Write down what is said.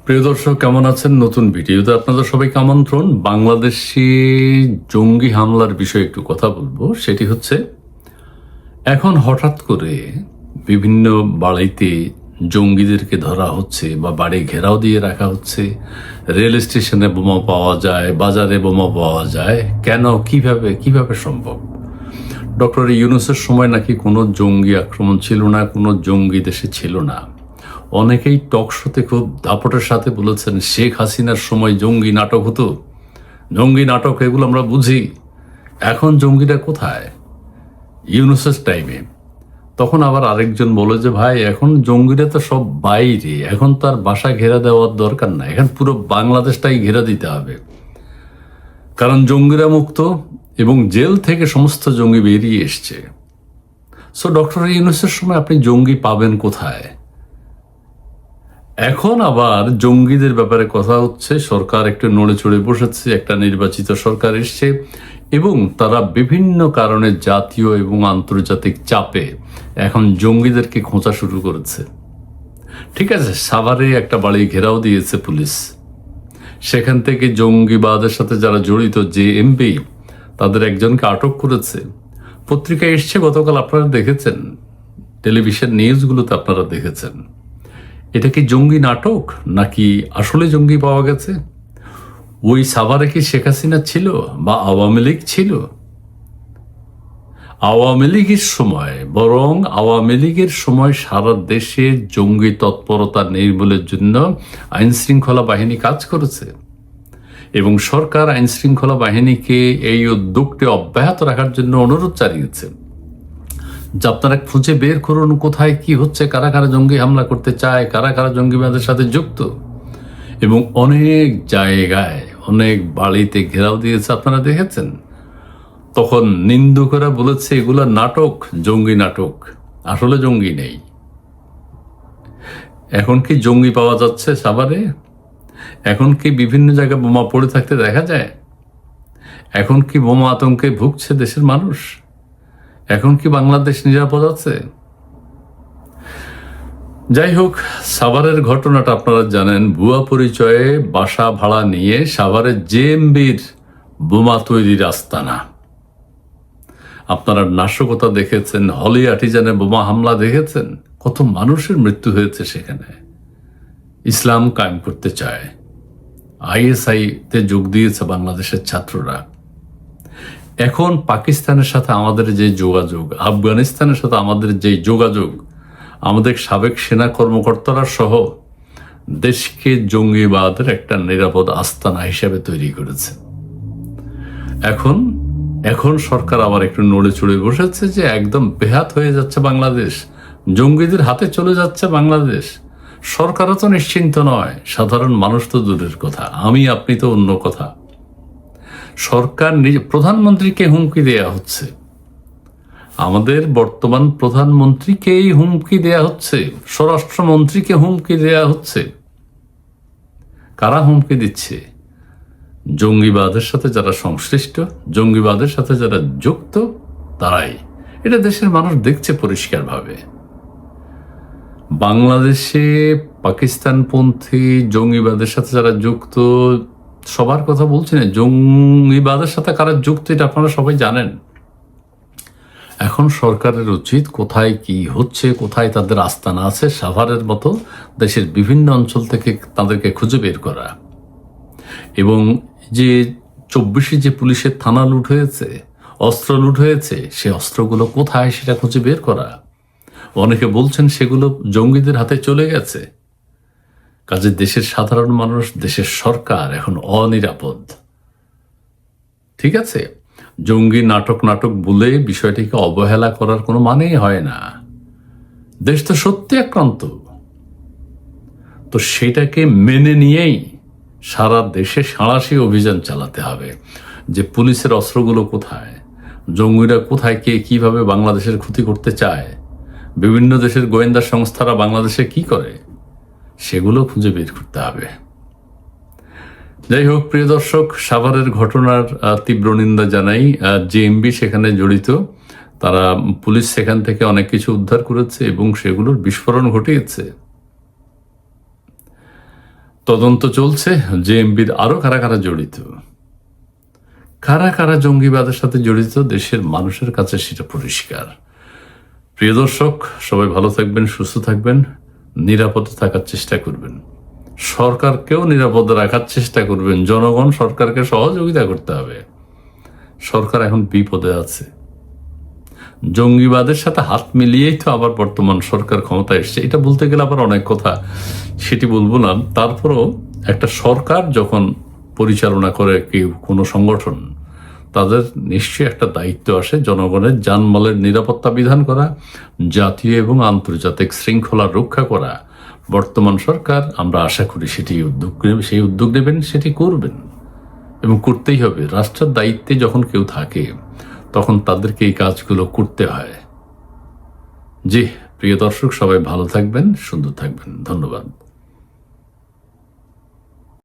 প্রিয় দর্শক, কেমন আছেন? নতুন ভিডিওতে আপনাদের সবাইকে আমন্ত্রণ। বাংলাদেশে জঙ্গি হামলার বিষয়ে একটু কথা বলবো। সেটি হচ্ছে, এখন হঠাৎ করে বিভিন্ন বাড়িতে জঙ্গিদেরকে ধরা হচ্ছে বা বাড়ি ঘেরাও দিয়ে রাখা হচ্ছে, রেল স্টেশনে বোমা পাওয়া যায়, বাজারে বোমা পাওয়া যায়। কেন, কিভাবে সম্ভব? ডক্টর ইউনূসের সময় নাকি কোনো জঙ্গি আক্রমণ ছিল না, কোনো জঙ্গি দেশে ছিল না। অনেকেই টক শোতে খুব দাপটের সাথে বলেছেন শেখ হাসিনার সময় জঙ্গি নাটক হতো, জঙ্গি নাটক এগুলো আমরা বুঝি। এখন জঙ্গিরা কোথায়? ইউনূসের টাইমে। তখন আবার আরেকজন বলে যে ভাই, এখন জঙ্গিরা তো সব বাইরে, এখন তার বাসা ঘেরা দেওয়ার দরকার নাই, এখন পুরো বাংলাদেশটাই ঘেরা দিতে হবে, কারণ জঙ্গিরা মুক্ত এবং জেল থেকে সমস্ত জঙ্গি বেরিয়ে এসছে। সো ডক্টর ইউনূসের সময় আপনি জঙ্গি পাবেন কোথায়? এখন আবার জঙ্গিদের ব্যাপারে কথা হচ্ছে, সরকার একটু নড়ে চড়ে বসেছে, একটা নির্বাচিত সরকার এসছে এবং তারা বিভিন্ন কারণে জাতীয় এবং আন্তর্জাতিক চাপে এখন জঙ্গিদেরকে খোঁজা শুরু করেছে। ঠিক আছে, সাভারে একটা বাড়ি ঘেরাও দিয়েছে পুলিশ, সেখান থেকে জঙ্গিবাদের সাথে যারা জড়িত জেএমবি তাদের একজনকে আটক করেছে। পত্রিকায় এসছে গতকাল, আপনারা দেখেছেন, টেলিভিশন নিউজগুলোতে আপনারা দেখেছেন। এটা কি জঙ্গি নাটক নাকি আসলে জঙ্গি পাওয়া গেছে? ওই সাভারে কি শেখ হাসিনা ছিল বা আওয়ামী লীগ ছিল? আওয়ামী লীগের সময়, বরং আওয়ামী লীগের সময় সারা দেশে জঙ্গি তৎপরতা নির্মূলের জন্য আইন শৃঙ্খলা বাহিনী কাজ করেছে এবং সরকার আইন শৃঙ্খলা বাহিনীকে এই উদ্যোগটি অব্যাহত রাখার জন্য অনুরোধ জানিয়েছে যে আপনারা খুঁজে বের করুন কোথায় কি হচ্ছে, কারা কারা জঙ্গি হামলা করতে চায়, কারা কারা জঙ্গিবাদের সাথে যুক্ত। এবং অনেক জায়গায় অনেক বাড়িতে ঘেরাও দিয়েছে, আপনারা দেখেছেন। তখন নিন্দুকেরা বলেছে এগুলো নাটক, জঙ্গি নাটক, আসলে জঙ্গি নেই। এখন কি জঙ্গি পাওয়া যাচ্ছে সাভারে? এখন কি বিভিন্ন জায়গায় বোমা পড়ে থাকতে দেখা যায়? এখন কি বোমা আতঙ্কে ভুগছে দেশের মানুষ? এখন কি বাংলাদেশ নিরাপদ আছে? যাই হোক, সাভারের ঘটনাটা আপনারা জানেন। ভুয়া পরিচয়ে বাসা ভাড়া নিয়ে সাভারের জেএমবির বোমা তৈরির আস্তানা। আপনারা নাশকতা দেখেছেন, হলি আর্টিজানে বোমা হামলা দেখেছেন, কত মানুষের মৃত্যু হয়েছে সেখানে। ইসলাম কায়েম করতে চায়, আইএসআই তে যোগ দিয়েছে বাংলাদেশের ছাত্ররা। এখন পাকিস্তানের সাথে আমাদের যে যোগাযোগ, আফগানিস্তানের সাথে আমাদের যে যোগাযোগ, আমাদের সাবেক সেনা কর্মকর্তারা সহ দেশকে জঙ্গিবাদের একটা নিরাপদ আস্তানা হিসেবে তৈরি করেছে। এখন সরকার আবার একটু নড়ে চড়ে বসেছে যে একদম বেহাত হয়ে যাচ্ছে বাংলাদেশ, জঙ্গিদের হাতে চলে যাচ্ছে বাংলাদেশ। সরকারও তো নিশ্চিন্ত নয়, সাধারণ মানুষ তো দূরের কথা, আমি আপনি তো অন্য কথা। সরকার নিজে, প্রধানমন্ত্রীকে হুমকি দেয়া হচ্ছে, আমাদের বর্তমান প্রধানমন্ত্রীকেই হুমকি দেয়া হচ্ছে, স্বরাষ্ট্রমন্ত্রীকে হুমকি দেয়া হচ্ছে। কারা হুমকি দিচ্ছে? জঙ্গিবাদের সাথে যারা সংশ্লিষ্ট, জঙ্গিবাদের সাথে যারা যুক্ত, তারাই। এটা দেশের মানুষ দেখছে পরিষ্কারভাবে। বাংলাদেশে পাকিস্তানপন্থী জঙ্গিবাদের সাথে যারা যুক্ত, সবার কথা বলছি না, জঙ্গিবাদের সাথে কারা যুক্ত এটা আপনারা সবাই জানেন। এখন সরকারের উচিত কোথায় কি হচ্ছে, কোথায় তাদের আস্তানা আছে, সাভারের মতো দেশের বিভিন্ন অঞ্চল থেকে তাদেরকে খুঁজে বের করা। এবং যে 24 যে পুলিশের থানা লুট হয়েছে, অস্ত্র লুট হয়েছে, সে অস্ত্রগুলো কোথায় সেটা খুঁজে বের করা। অনেকে বলছেন সেগুলো জঙ্গিদের হাতে চলে গেছে। কাজে দেশের সাধারণ মানুষ, দেশের সরকার এখন অনিরাপদ। ঠিক আছে, জঙ্গি নাটক বলে বিষয়টিকে অবহেলা করার কোনো মানেই হয় না। দেশ তো সত্যি আক্রান্ত, তো সেটাকে মেনে নিয়েই সারা দেশে সাঁড়াশি অভিযান চালাতে হবে যে পুলিশের অস্ত্রগুলো কোথায়, জঙ্গিরা কোথায়, কে কিভাবে বাংলাদেশের ক্ষতি করতে চায়, বিভিন্ন দেশের গোয়েন্দা সংস্থারা বাংলাদেশে কি করে, সেগুলো খুঁজে বের করতে হবে। যাই হোক, প্রিয় দর্শক, সাভারের ঘটনার তীব্র নিন্দা জানাই। জেএমবি সেখানে জড়িত, তারা, পুলিশ সেখান থেকে অনেক কিছু উদ্ধার করেছে এবং সেগুলোর বিস্ফোরণ ঘটিয়েছে। তদন্ত চলছে জেএমবির আরো কারা কারা জড়িত, কারা কারা জঙ্গিবাদের সাথে জড়িত, দেশের মানুষের কাছে সেটা পরিষ্কার। প্রিয় দর্শক, সবাই ভালো থাকবেন, সুস্থ থাকবেন, নিরাপদে থাকার চেষ্টা করবেন, সরকারকেও নিরাপদে রাখার চেষ্টা করবেন। জনগণ সরকারকে সহযোগিতা করতে হবে। সরকার এখন বিপদে আছে। জঙ্গিবাদের সাথে হাত মিলিয়েই তো আবার বর্তমান সরকার ক্ষমতায় এসছে। এটা বলতে গেলে আবার অনেক কথা, সেটি বলবো না। তারপরও একটা সরকার যখন পরিচালনা করে কেউ কোনো সংগঠন, তাদের নিশ্চয়ই একটা দায়িত্ব আসে জনগণের জানমালের নিরাপত্তা বিধান করা, জাতীয় এবং আন্তর্জাতিক শৃঙ্খলা রক্ষা করা। বর্তমান সরকার, আমরা আশা করি সেই উদ্যোগ নেবেন, সেটি করবেন এবং করতেই হবে। রাষ্ট্রের দায়িত্বে যখন কেউ থাকে তখন তাদেরকে এই কাজগুলো করতে হয়। জি প্রিয় দর্শক, সবাই ভালো থাকবেন, সুন্দর থাকবেন। ধন্যবাদ।